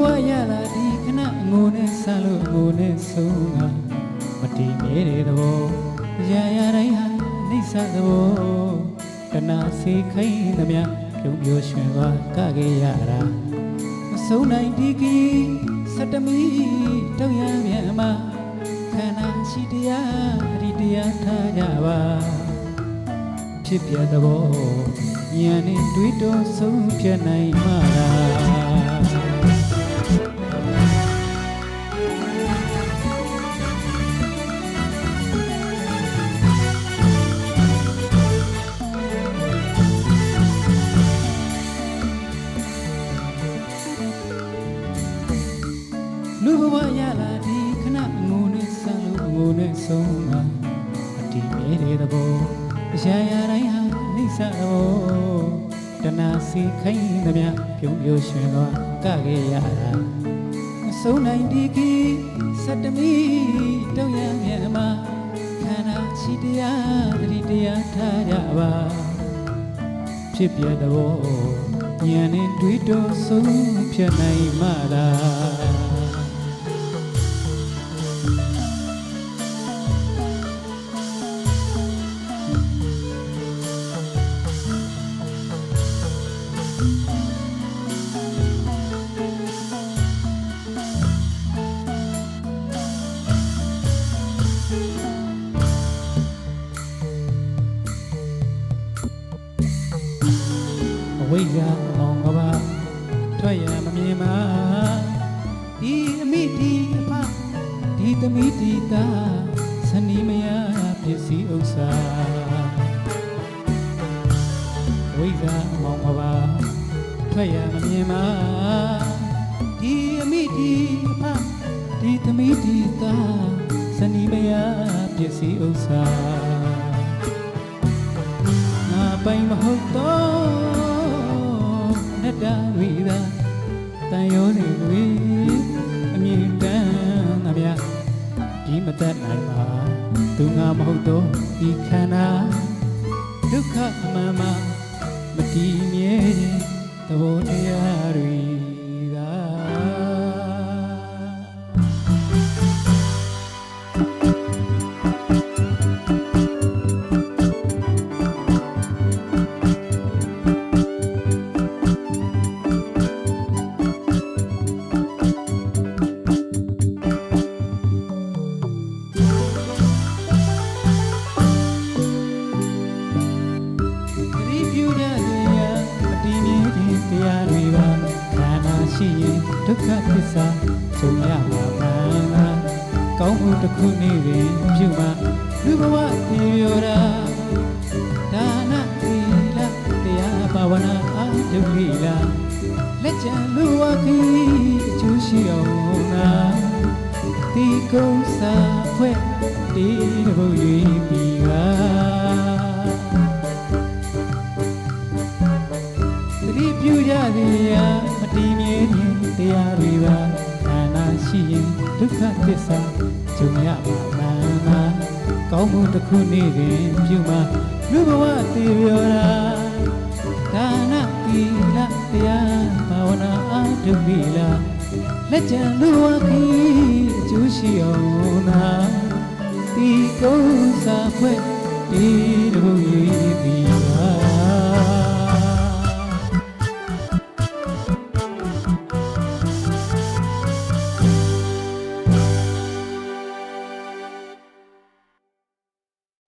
ဝရလာဒီခဏငိုနဲ့ဆန်းလို့ငိုနဲ့ဆုံးကမတည်မြဲတဲ့သဘောရာရာတိုင်းဟာနှိမ့်ဆက်သဘောတနာစီခိုင်းသမျှပြုံးပြောရွှင်သွားကခဲ့ရတာမဆုံးနိုင်ဒီကီစတမီတောင်းရမြန်မှာခန္ဓာရှိတရားအရိတရားထားကြပါဖြစ်ပြသဘောဉာဏ်နဲ့တွေးတောဆုံးဖြတ်နိုင်မှာလားလူဘဝရလာဒီခဏငိုနဲ့ဆန်းလို့ငိုနဲ့ဆုံးမှာအတိမဲတဲ့သဘောအရာရာတိုင်းဟာနှိမ့်ဆက်သဘောတနာစီခိုင်းသမျှပြုံးပြောရွှင်သွားကခဲ့ရတာမဆုံးနိုင်ဒီကီစတမီတောင်းရမြန်မှာခန္ဓာရှိတရားတတိတရားထားကြပါဖြစ်ပြသဘောဉာဏ်နဲ့တွေးတောဆုံးဖြတ်နိုင်မှာလားဝိဇ္ဇာမောင်ကပါထွက်ရမမြင်ပါဒီအမိဒီအဖဒီသမီးဒီသားဇနီးမယားပစ္စည်းဥစ္စာဝိဇ္ဇာမောင်ကပါထွက်ရမမြင်ပါဒီအမိဒီအဖဒီသမီးဒီသားဇနီးမယားပစ္စည်းဥစ္စာငါပိုင်မဟုတ်တော့နတ်တာဝိသာတန်ရောစီတွေအမြင့်တန်းသမျှဒီမတတ်နိုင်ပါသူငါမဟုတ်တော့ဒီခန္ဓာဒုက္ခအမှန်မှမတည်မြဲသဘောတရားတွေသာတရားတွေပါခန္ဓာရှိရင်ဒုက္ခသစ္စာကြုံရမှာပါကောင်းမှုတစ်ခုနေ့ပင်ပြုမှလူဘဝတည်ရတာဒါနသီလတရားဘာဝနာအားထုတ်လိလားလက်ကျန်လူဝခီအကျိုးရှိအောင်ငါဒီကုန်းစာဖွဲ့ဒီတပုတ်၍ပြီးပါပြုကြသည်ရာမတည်မြဲခြင်းတရားတွေပါခန္ဓာရှိရင်ဒုက္ခသစ္စာကြုံရပါမှန်ပါကောင်းမှုတစ်ခုနေ့တွင်ပြုမှလူဘဝတည်ရတာဒါနသီလတရားဘာဝနာအားထုတ်ပြီလားလက်ကျန်လူဝခီအကျိုးရှိအောင်သာဒီကုန်းစာဖွဲ့ဒီ